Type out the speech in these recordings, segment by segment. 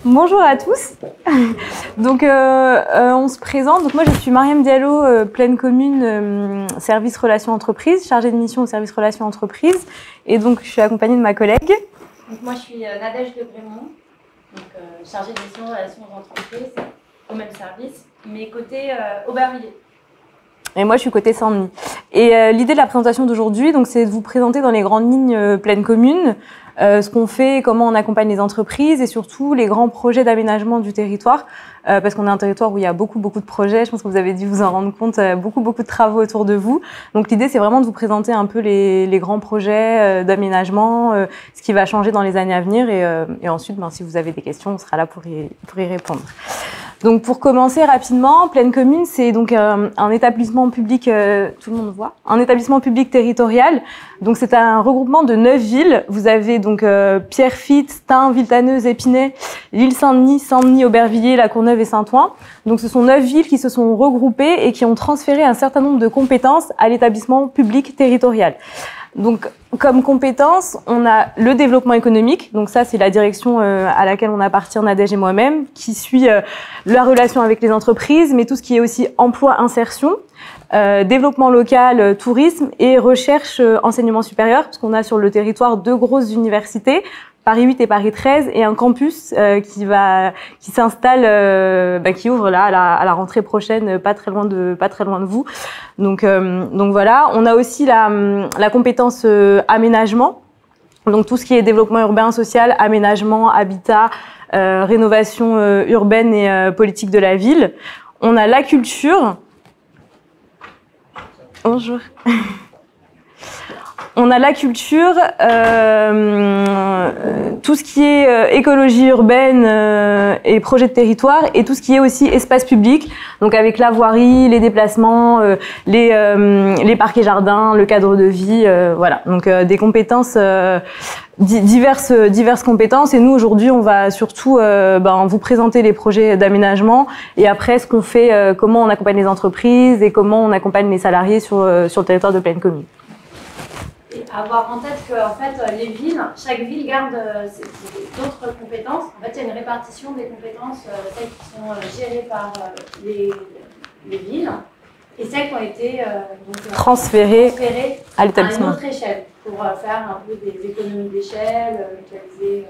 Bonjour à tous. Donc, on se présente. Donc, moi, je suis Mariam Diallo, pleine commune, service relations entreprises, chargée de mission au service relations entreprises. Et donc, je suis accompagnée de ma collègue. Donc, moi, je suis Nadège de Brémond, donc chargée de mission relations entreprises au même service, mais côté Aubervilliers. Et moi, je suis côté Saint-Denis. Et l'idée de la présentation d'aujourd'hui, donc, c'est de vous présenter dans les grandes lignes pleine commune, ce qu'on fait, comment on accompagne les entreprises et surtout les grands projets d'aménagement du territoire, parce qu'on est un territoire où il y a beaucoup de projets. Je pense que vous avez dû vous en rendre compte, beaucoup de travaux autour de vous. Donc l'idée, c'est vraiment de vous présenter un peu les grands projets d'aménagement, ce qui va changer dans les années à venir, et ensuite, si vous avez des questions, on sera là pour y répondre. Donc pour commencer rapidement, Pleine Commune, c'est donc un établissement public, tout le monde voit, un établissement public territorial. Donc c'est un regroupement de 9 villes. Vous avez donc Pierrefitte, Stein, Villetaneuse, Épinay, l'île Saint-Denis, Saint-Denis, Aubervilliers, La Courneuve et Saint-Ouen. Donc ce sont 9 villes qui se sont regroupées et qui ont transféré un certain nombre de compétences à l'établissement public territorial. Donc, comme compétence, on a le développement économique. Donc ça, c'est la direction à laquelle on appartient, Nadège et moi-même, qui suit la relation avec les entreprises, mais tout ce qui est aussi emploi, insertion, développement local, tourisme et recherche, enseignement supérieur, parce qu'on a sur le territoire 2 grosses universités, Paris 8 et Paris 13, et un campus qui s'installe, qui ouvre là à la rentrée prochaine, pas très loin de vous. Donc voilà. On a aussi la compétence aménagement, donc tout ce qui est développement urbain, social, aménagement, habitat, rénovation urbaine et politique de la ville. On a la culture. Bonjour. On a la culture, tout ce qui est écologie urbaine et projet de territoire, et tout ce qui est aussi espace public, donc avec la voirie, les déplacements, les parcs et jardins, le cadre de vie, voilà. Donc des compétences, diverses compétences. Et nous aujourd'hui, on va surtout vous présenter les projets d'aménagement et après ce qu'on fait, comment on accompagne les entreprises et comment on accompagne les salariés sur le territoire de Pleine Commune. Avoir en tête que les villes, chaque ville garde d'autres compétences. En fait, il y a une répartition des compétences, celles qui sont gérées par les villes et celles qui ont été transférées à l'établissement. À une autre échelle pour faire un peu des économies d'échelle, mutualiser,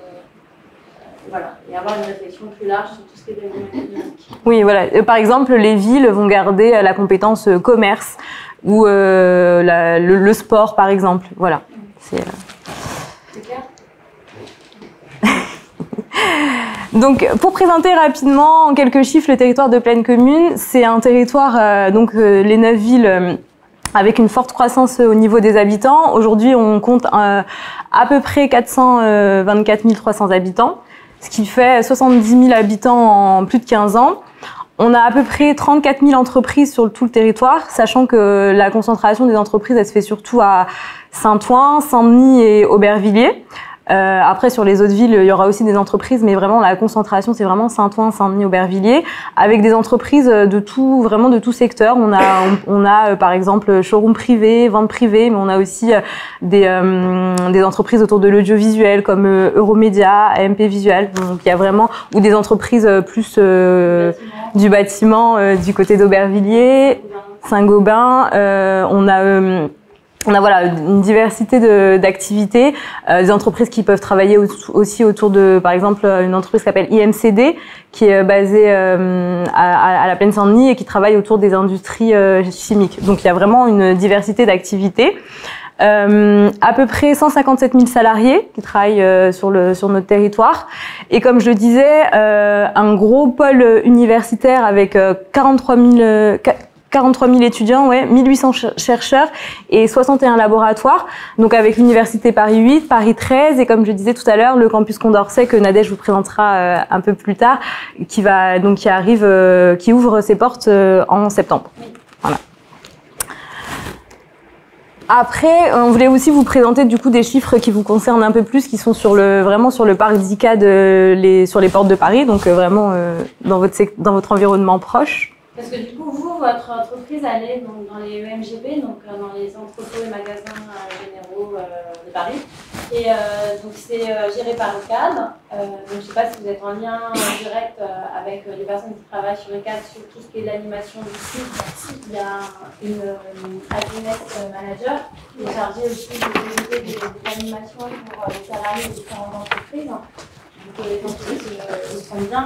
voilà, et avoir une réflexion plus large sur tout ce qui est développement économique. Oui, voilà. Par exemple, les villes vont garder la compétence commerce, ou le sport, par exemple. Voilà. C'est clair. Donc, pour présenter rapidement en quelques chiffres le territoire de Pleine Commune, c'est un territoire, les 9 villes, avec une forte croissance au niveau des habitants. Aujourd'hui, on compte à peu près 424 300 habitants, ce qui fait 70 000 habitants en plus de 15 ans. On a à peu près 34 000 entreprises sur tout le territoire, sachant que la concentration des entreprises, elle se fait surtout à Saint-Ouen, Saint-Denis et Aubervilliers. Après, sur les autres villes, il y aura aussi des entreprises, mais vraiment, la concentration, c'est vraiment Saint-Ouen, Saint-Denis, Aubervilliers, avec des entreprises de tout secteur. On a par exemple, showroom privé, vente privée, mais on a aussi des entreprises autour de l'audiovisuel, comme Euromédia, AMP Visual. Donc, il y a vraiment, ou des entreprises plus du bâtiment, du côté d'Aubervilliers, Saint-Gobain. On a voilà une diversité d'activités, des entreprises qui peuvent travailler aussi autour de, par exemple, une entreprise qui s'appelle IMCD, qui est basée à la Plaine Saint-Denis et qui travaille autour des industries chimiques. Donc il y a vraiment une diversité d'activités. À peu près 157 000 salariés qui travaillent sur notre territoire. Et comme je le disais, un gros pôle universitaire avec 43 000 étudiants, 1800 chercheurs et 61 laboratoires. Donc avec l'université Paris 8, Paris 13 et comme je disais tout à l'heure, le campus Condorcet que Nadège vous présentera un peu plus tard, qui ouvre ses portes en septembre. Voilà. Après, on voulait aussi vous présenter du coup des chiffres qui vous concernent un peu plus, qui sont vraiment sur le parc d'ICAD, sur les portes de Paris, donc vraiment dans votre environnement proche. Parce que du coup, votre entreprise, elle est dans les EMGP, donc dans les entrepôts et magasins généraux de Paris. Et donc c'est géré par le cadre. Donc je ne sais pas si vous êtes en lien direct avec les personnes qui travaillent sur le cadre, sur tout ce qui est l'animation du site. Il y a une happiness manager qui est chargée aussi de développer des animations pour les salariés des différentes entreprises. Donc les entreprises le sont bien.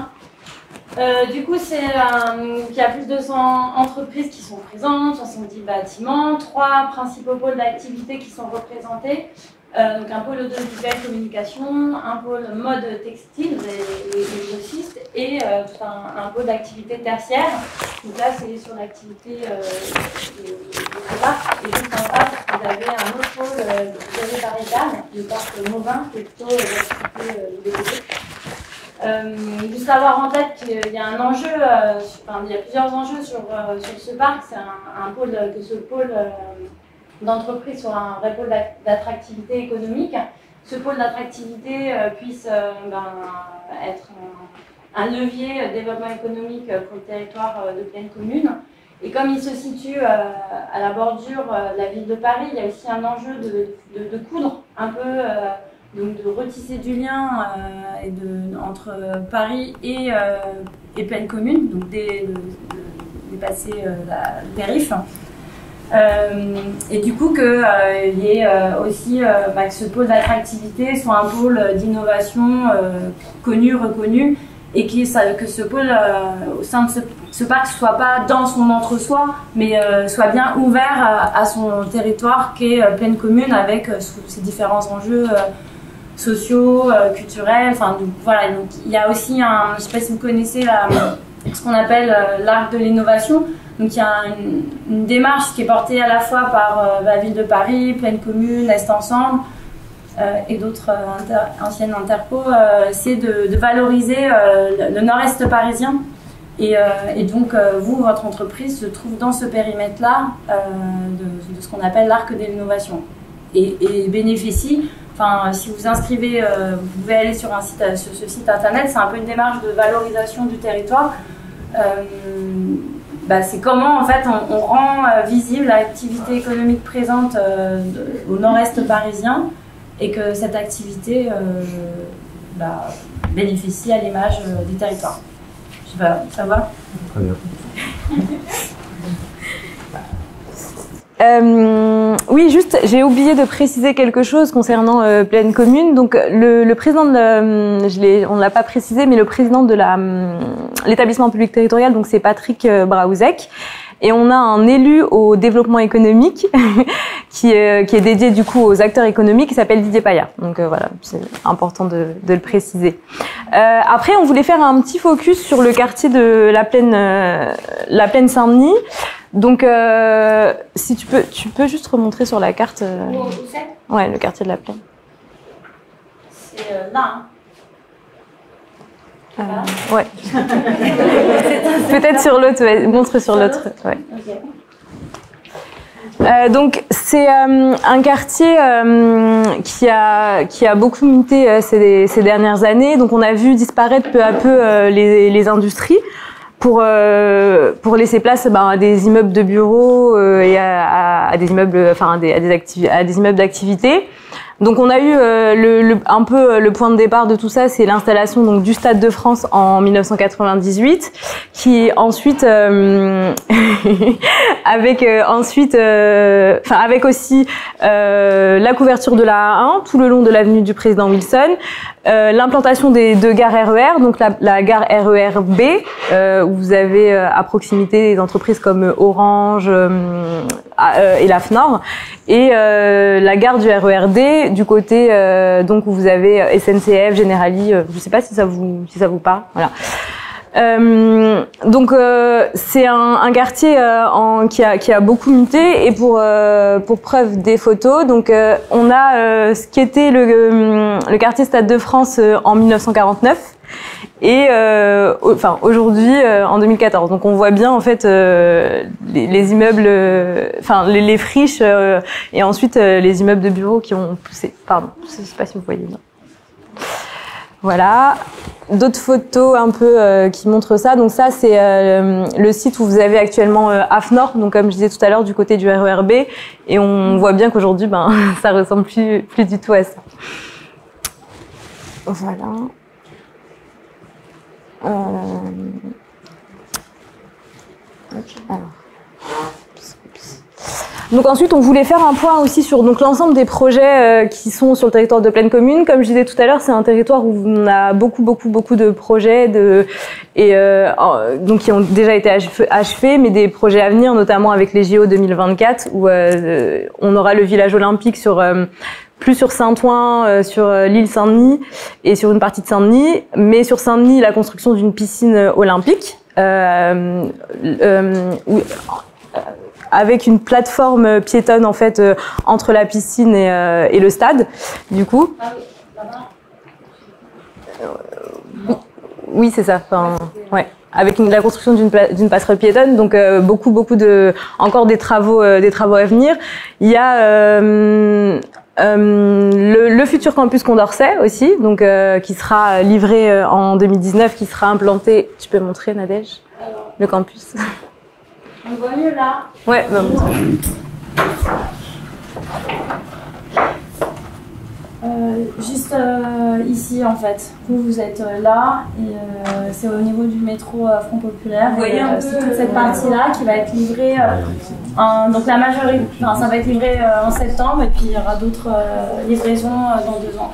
Du coup, il y a plus de 100 entreprises qui sont présentes, 70 bâtiments, 3 principaux pôles d'activité qui sont représentés. Donc un pôle audiovisuel communication, un pôle mode textile, les grossistes, et tout un pôle d'activité tertiaire. Donc là, c'est sur l'activité de parc. Et juste en face, vous avez un autre pôle géré par Etam, le parc Mauvin, qui est plutôt l'activité du BTP. Juste avoir en tête qu'il y a un enjeu, il y a plusieurs enjeux sur ce parc. C'est un pôle, que ce pôle d'entreprise soit un vrai pôle d'attractivité économique. Ce pôle d'attractivité puisse être un levier de développement économique pour le territoire de Plaine Commune. Et comme il se situe à la bordure de la ville de Paris, il y a aussi un enjeu de coudre un peu. Donc de retisser du lien entre Paris et Plaine Commune, donc dépasser le périph'. Et du coup qu'il y ait aussi que ce pôle d'attractivité soit un pôle d'innovation connu, reconnu, et que ce pôle au sein de ce parc ne soit pas dans son entre-soi, mais soit bien ouvert à son territoire qu'est Plaine Commune avec ses différents enjeux sociaux, culturels, voilà. Donc il y a aussi je ne sais pas si vous connaissez ce qu'on appelle l'arc de l'innovation. Donc il y a une démarche qui est portée à la fois par la ville de Paris, Plaine Commune, Est Ensemble et d'autres anciennes interpos, c'est de valoriser le nord-est parisien. Et donc votre entreprise se trouve dans ce périmètre-là de ce qu'on appelle l'arc de l'innovation et bénéficie. Si vous inscrivez, vous pouvez aller sur ce site internet, c'est un peu une démarche de valorisation du territoire. C'est comment en fait on rend visible l'activité économique présente au nord-est parisien et que cette activité bénéficie à l'image du territoire. Je sais pas, ça va ? Très bien. Oui, juste, j'ai oublié de préciser quelque chose concernant Plaine Commune. Donc, le président on ne l'a pas précisé, mais le président de l'établissement public territorial, donc c'est Patrick Braouzek. Et on a un élu au développement économique qui est dédié du coup aux acteurs économiques, qui s'appelle Didier Payat. Donc voilà, c'est important de le préciser. Après, on voulait faire un petit focus sur le quartier de la Plaine Saint-Denis. Donc, si tu peux juste remontrer sur la carte. Où c'est ? Ouais, le quartier de la Plaine. C'est là. Ouais. Peut-être sur l'autre, ouais, montre sur l'autre. Ouais. Okay. Donc c'est un quartier qui a beaucoup muté ces dernières années. Donc on a vu disparaître peu à peu les industries pour laisser place à des immeubles de bureaux et à des immeubles, à des immeubles d'activité. Donc on a eu un peu le point de départ de tout ça, c'est l'installation donc du Stade de France en 1998, qui ensuite avec aussi la couverture de la A1 tout le long de l'avenue du Président Wilson, l'implantation des 2 gares RER, donc la gare RER B où vous avez à proximité des entreprises comme Orange et la FNOR, et la gare du RER D du côté donc où vous avez SNCF, Generali, je sais pas si ça vous parle, voilà. Donc c'est un quartier qui a beaucoup muté, et pour preuve des photos, donc on a ce qui était le quartier Stade de France en 1949 et aujourd'hui en 2014. Donc on voit bien en fait les immeubles, les friches et ensuite les immeubles de bureaux qui ont poussé. Pardon, je sais pas si vous voyez. Non. Voilà. d'autres photos un peu qui montrent ça. Donc ça, c'est le site où vous avez actuellement AFNOR, donc comme je disais tout à l'heure, du côté du RER B. Et on voit bien qu'aujourd'hui, ça ressemble plus du tout à ça. Voilà. Alors. Donc ensuite, on voulait faire un point aussi sur l'ensemble des projets qui sont sur le territoire de Plaine Commune. Comme je disais tout à l'heure, c'est un territoire où on a beaucoup de projets donc qui ont déjà été achevés, mais des projets à venir, notamment avec les JO 2024, où on aura le village olympique plus sur Saint-Ouen, sur l'île Saint-Denis et sur une partie de Saint-Denis, mais sur Saint-Denis, la construction d'une piscine olympique. Avec une plateforme piétonne en fait entre la piscine et le stade, du coup. Ah oui, là-bas. Oui, c'est ça. Enfin, ouais. Avec la construction d'une passerelle piétonne, donc encore des travaux à venir. Il y a le futur campus Condorcet aussi, donc qui sera livré en 2019, qui sera implanté. Tu peux montrer, Nadège, le campus? On voit mieux là. Ouais. Juste ici en fait, vous êtes là et c'est au niveau du métro Front Populaire. Vous voyez un peu toute cette partie-là qui va être livrée. Donc la majorité, ça va être livré en septembre et puis il y aura d'autres livraisons dans 2 ans.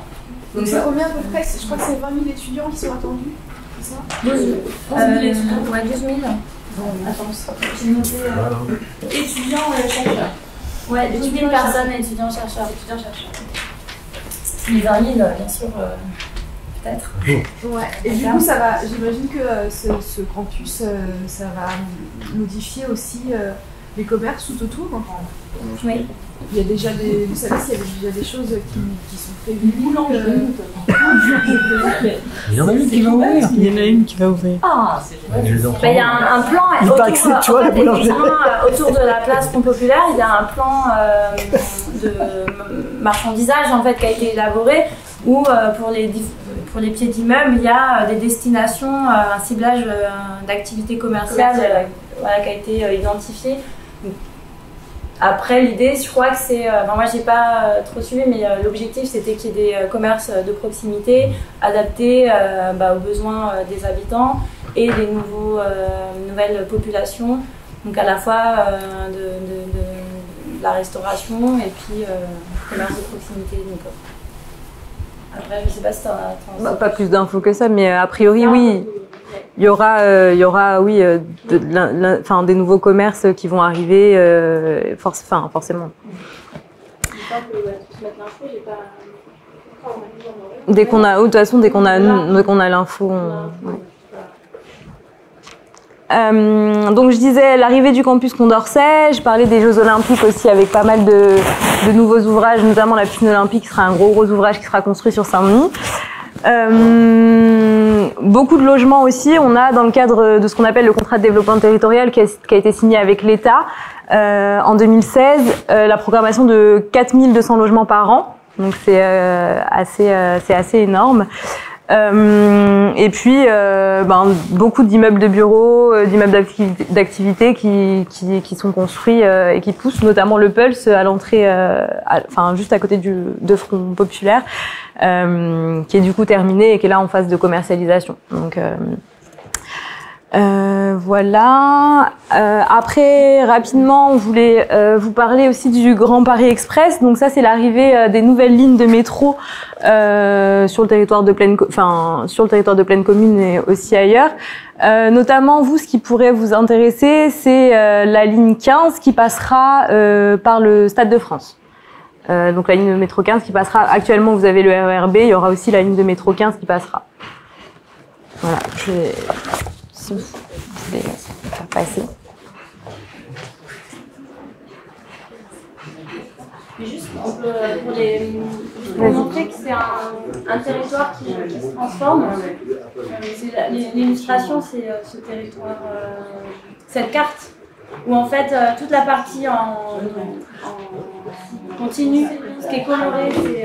Donc c'est combien à peu près? Je crois que c'est 20 000 étudiants qui sont attendus, c'est ça? 12 000 étudiants. Ouais, 12 000. Attends, j'ai noté étudiants chercheurs. Ouais, 12 000 personnes étudiants chercheurs. Les 20 000, bien sûr, peut-être. Ouais. Et du coup, ça va. J'imagine que ce campus, ça va modifier aussi les commerces tout autour. Oui. Il y a déjà vous savez s'il y a déjà des choses qui sont prévues. Il y en a une qui va ouvrir. Il y en a une qui va ouvrir. Ah, c'est il y a un plan autour de la place Front Populaire. Il y a un plan de marchandisage en fait qui a été élaboré où pour les pieds d'immeubles il y a des destinations, un ciblage d'activités commerciales qui a été identifié. Après, l'idée, je crois que c'est... moi, j'ai pas trop suivi, mais l'objectif, c'était qu'il y ait des commerces de proximité adaptés aux besoins des habitants et des nouvelles populations. Donc, à la fois de la restauration et puis commerce de proximité. Donc, après, je sais pas si tu en as... Pas plus d'infos que ça, mais a priori, oui. Il y aura des nouveaux commerces qui vont arriver, forcément. Dès qu'on a, de toute façon, dès qu'on a l'info, donc je disais l'arrivée du campus Condorcet, je parlais des Jeux Olympiques aussi avec pas mal de nouveaux ouvrages, notamment la piscine olympique qui sera un gros ouvrage qui sera construit sur Saint-Denis. Beaucoup de logements aussi. On a dans le cadre de ce qu'on appelle le contrat de développement territorial qui a été signé avec l'État en 2016, la programmation de 4200 logements par an. Donc c'est assez énorme. Et puis beaucoup d'immeubles de bureaux, d'immeubles d'activité qui sont construits et qui poussent, notamment le Pulse à l'entrée, juste à côté de Front Populaire, qui est du coup terminé et qui est là en phase de commercialisation. Donc voilà. Après, rapidement, on voulait vous parler aussi du Grand Paris Express. Donc ça, c'est l'arrivée des nouvelles lignes de métro sur le territoire de Plaine Commune et aussi ailleurs. Notamment, vous, ce qui pourrait vous intéresser, c'est la ligne 15 qui passera par le Stade de France. Donc la ligne de métro 15 qui passera. Actuellement, vous avez le RER B. Il y aura aussi la ligne de métro 15 qui passera. Voilà. Si vous voulez faire passer. Juste pour montrer que c'est un territoire qui se transforme. L'illustration, c'est ce territoire, cette carte, où en fait toute la partie en continu, ce qui est coloré, c'est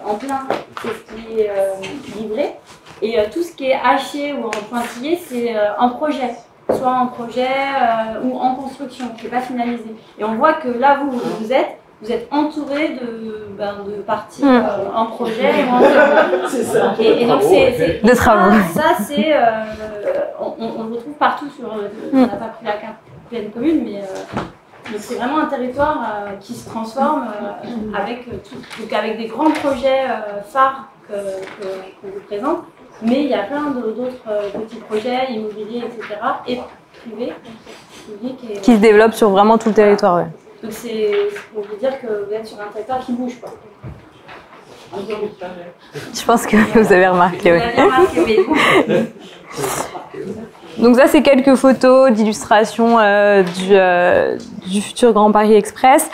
en plein, c'est ce qui est livré. Et tout ce qui est haché ou en pointillé, c'est en projet. Soit en projet ou en construction, qui n'est pas finalisé. Et on voit que là, vous êtes entouré de parties en projet. C'est ça. Et donc, c'est de travaux. Ça, c'est... on le retrouve partout sur... On n'a pas pris la carte pleine commune, mais... donc c'est vraiment un territoire qui se transforme avec des grands projets phares qu'on vous présente. Mais il y a plein d'autres petits projets immobiliers, etc. et privés, publics. Qui se développent sur vraiment tout le territoire, ouais. Donc c'est pour vous dire que vous êtes sur un territoire qui bouge, quoi. Je pense que vous avez remarqué, oui. Vous avez remarqué, oui. Donc ça, c'est quelques photos d'illustration du futur Grand Paris Express.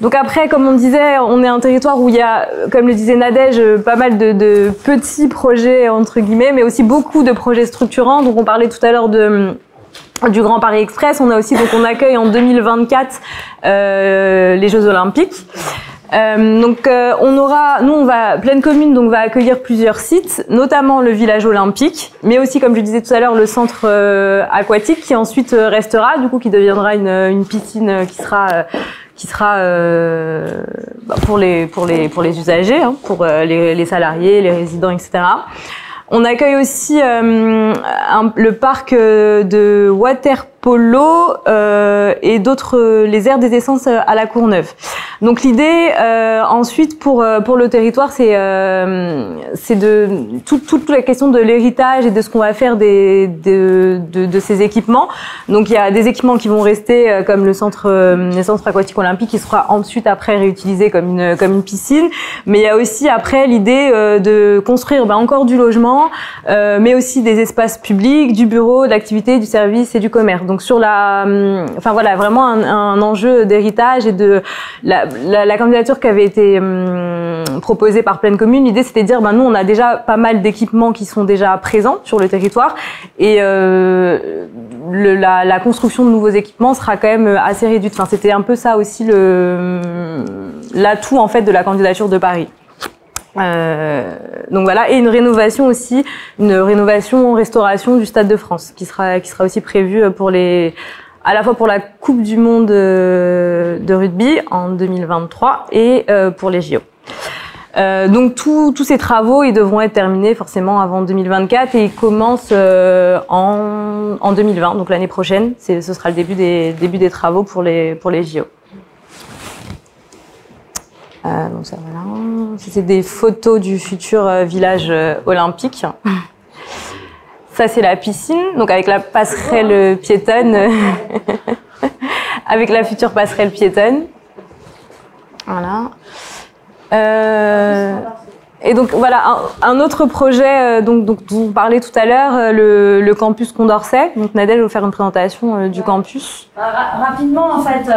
Donc après, comme on disait, on est un territoire où il y a, comme le disait Nadège, pas mal de petits projets, entre guillemets, mais aussi beaucoup de projets structurants. Donc on parlait tout à l'heure du Grand Paris Express. On a aussi, donc on accueille en 2024 les Jeux Olympiques. Pleine Commune va accueillir plusieurs sites, notamment le village olympique, mais aussi, comme je disais tout à l'heure, le centre aquatique qui ensuite restera, du coup, qui deviendra une piscine qui sera pour les usagers, hein, pour les salariés, les résidents, etc. On accueille aussi le parc de water-polo et d'autres, les aires des essences à la Courneuve. Donc l'idée ensuite pour le territoire, c'est de toute la question de l'héritage et de ce qu'on va faire de ces équipements. Donc il y a des équipements qui vont rester comme le centre aquatique olympique qui sera ensuite après réutilisé comme une piscine. Mais il y a aussi après l'idée de construire encore du logement, mais aussi des espaces publics, du bureau, de l'activité, du service et du commerce. Donc sur vraiment un enjeu d'héritage et de la candidature qui avait été proposée par Pleine Commune. L'idée c'était de dire nous on a déjà pas mal d'équipements qui sont déjà présents sur le territoire et la construction de nouveaux équipements sera quand même assez réduite. Enfin c'était un peu ça aussi l'atout en fait de la candidature de Paris. Donc voilà, et une rénovation restauration du Stade de France qui sera aussi prévue à la fois pour la Coupe du Monde de rugby en 2023 et pour les JO. Donc tous ces travaux ils devront être terminés forcément avant 2024 et ils commencent en 2020, donc l'année prochaine. Ce sera le début des travaux pour les JO. Donc ça voilà. C'est des photos du futur village olympique. Ça c'est la piscine, donc avec la passerelle piétonne, avec la future passerelle piétonne. Voilà. Et donc voilà un autre projet dont vous parlez tout à l'heure, le campus Condorcet. Donc Nadège va vous faire une présentation du campus. Rapidement en fait.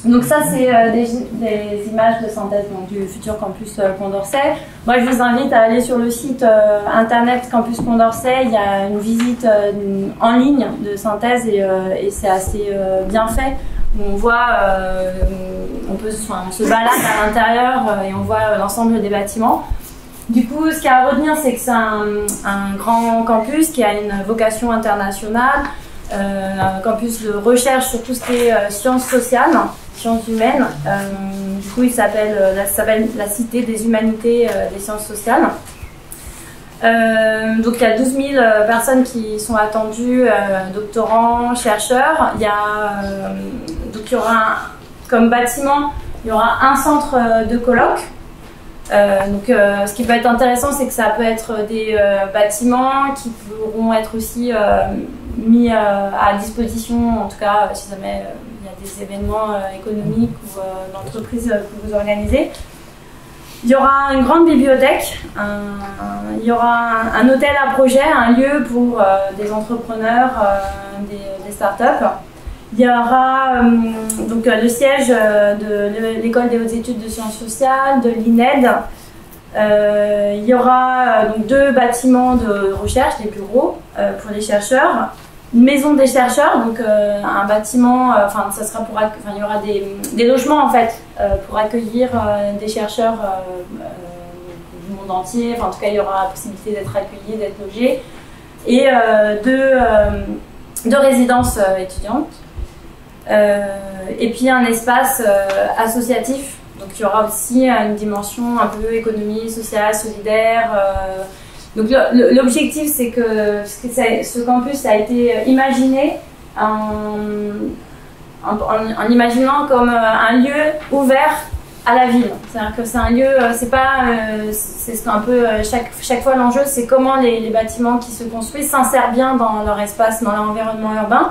Donc ça c'est des images de synthèse du futur campus Condorcet. Moi je vous invite à aller sur le site internet Campus Condorcet. Il y a une visite en ligne de synthèse et c'est assez bien fait. On voit, on se balade à l'intérieur et on voit l'ensemble des bâtiments. Du coup, ce qu'il y a à retenir, c'est que c'est un grand campus qui a une vocation internationale, un campus de recherche sur tout ce qui est sciences sociales, sciences humaines. Du coup, ça s'appelle la Cité des Humanités des Sciences Sociales. Donc il y a 12 000 personnes qui sont attendues, doctorants, chercheurs. Donc il y aura comme bâtiment, il y aura un centre de colloques. Ce qui peut être intéressant, c'est que ça peut être des bâtiments qui pourront être aussi mis à disposition, en tout cas si jamais il y a des événements économiques ou d'entreprise que vous organisez. Il y aura une grande bibliothèque, il y aura un hôtel à projet, un lieu pour des entrepreneurs, des startups. Il y aura donc le siège de l'École des hautes études de sciences sociales, de l'INED. Il y aura donc 2 bâtiments de recherche, des bureaux pour les chercheurs. Une maison des chercheurs, donc un bâtiment, ça sera il y aura des logements en fait pour accueillir des chercheurs. Je vous monde entier. Enfin, en tout cas, il y aura la possibilité d'être accueilli, d'être logé. Et de résidences étudiantes. Et puis un espace associatif. Donc il y aura aussi une dimension un peu économie sociale, solidaire. Donc l'objectif, c'est que ce campus a été imaginé en imaginant comme un lieu ouvert à la ville. C'est-à-dire que c'est un lieu, c'est un peu chaque fois l'enjeu, c'est comment les bâtiments qui se construisent s'insèrent bien dans leur espace, dans leur environnement urbain,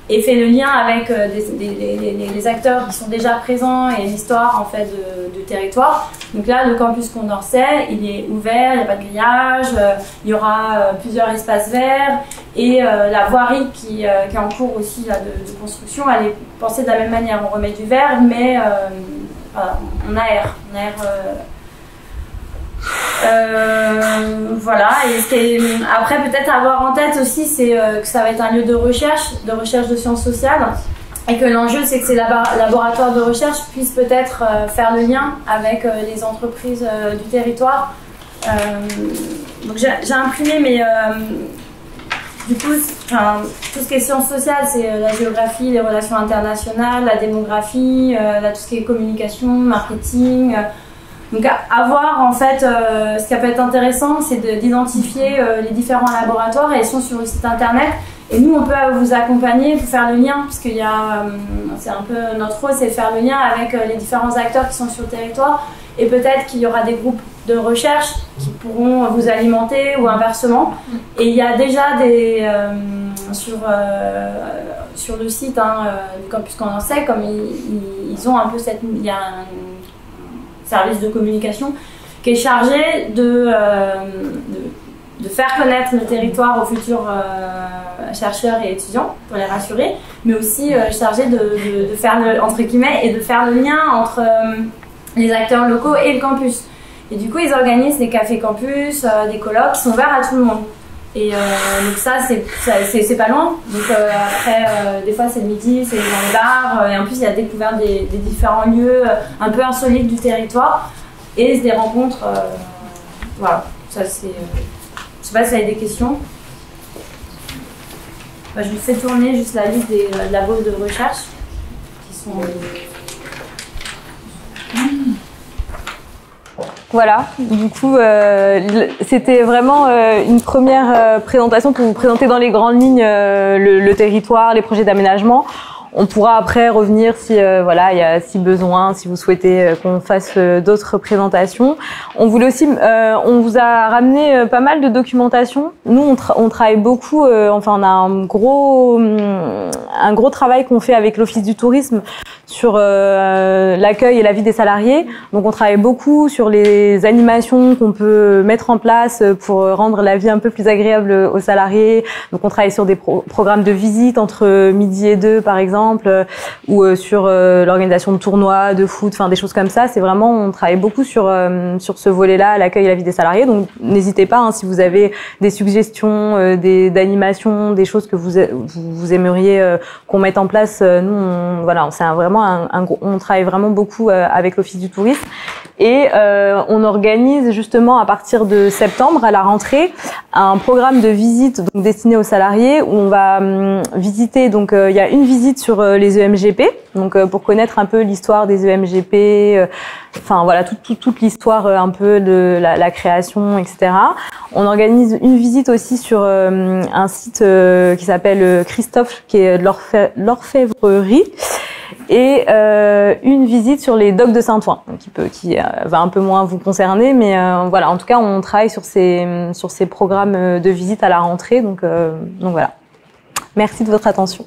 et fait le lien avec les acteurs qui sont déjà présents et l'histoire en fait du territoire. Donc là, le campus Condorcet, il est ouvert, il n'y a pas de grillage, il y aura plusieurs espaces verts, et la voirie qui est en cours aussi là, de construction, elle est pensée de la même manière. On remet du verre, mais voilà, on aère. Voilà, et après peut-être avoir en tête aussi, c'est que ça va être un lieu de recherche de sciences sociales, et que l'enjeu c'est que ces laboratoires de recherche puissent peut-être faire le lien avec les entreprises du territoire. Donc j'ai imprimé, mais du coup, tout ce qui est sciences sociales, c'est la géographie, les relations internationales, la démographie, tout ce qui est communication, marketing. Donc à voir en fait, ce qui peut être intéressant, c'est d'identifier les différents laboratoires, et ils sont sur le site internet. Et nous, on peut vous accompagner pour faire le lien, puisqu'il y a, c'est un peu notre rôle, c'est de faire le lien avec les différents acteurs qui sont sur le territoire. Et peut-être qu'il y aura des groupes de recherche qui pourront vous alimenter ou inversement. Et il y a déjà sur le site du campus Condorcet, comme ils ont un peu il y a un service de communication qui est chargé de faire connaître le territoire aux futurs chercheurs et étudiants, pour les rassurer, mais aussi chargé de faire entre guillemets, et de faire le lien entre les acteurs locaux et le campus. Et du coup, ils organisent des cafés campus, des colloques qui sont ouverts à tout le monde. Et donc ça, c'est pas loin. Donc après, des fois c'est le midi, c'est dans les bars. Et en plus, il y a découvert des différents lieux un peu insolites du territoire. Et des rencontres. Voilà, ça c'est... je sais pas si vous avez des questions. Je vous fais tourner juste la liste des labos de recherche qui sont... Voilà, du coup, c'était vraiment une première présentation pour vous présenter dans les grandes lignes le territoire, les projets d'aménagement. On pourra après revenir si voilà, il y a si besoin, si vous souhaitez qu'on fasse d'autres présentations. On voulait aussi, on vous a ramené pas mal de documentation. Nous, on travaille beaucoup. Enfin, on a un gros travail qu'on fait avec l'Office du tourisme sur l'accueil et la vie des salariés. Donc, on travaille beaucoup sur les animations qu'on peut mettre en place pour rendre la vie un peu plus agréable aux salariés. Donc, on travaille sur des programmes de visite entre midi et 2, par exemple, ou sur l'organisation de tournois, de foot, enfin des choses comme ça. C'est vraiment, on travaille beaucoup sur ce volet-là, l'accueil et la vie des salariés. Donc, n'hésitez pas, si vous avez des suggestions, d'animations, des choses que vous aimeriez qu'on mette en place. Nous, voilà, c'est vraiment on travaille vraiment beaucoup avec l'Office du tourisme. Et on organise justement à partir de septembre, à la rentrée, un programme de visite donc destiné aux salariés où on va visiter. Donc il y a une visite sur les EMGP, donc pour connaître un peu l'histoire des EMGP, enfin voilà toute l'histoire un peu de la création, etc. On organise une visite aussi sur un site qui s'appelle Christophe, qui est de l'orfèvrerie. Et une visite sur les docks de Saint-Ouen, qui va un peu moins vous concerner, mais voilà. En tout cas, on travaille sur ces programmes de visite à la rentrée, donc voilà. Merci de votre attention.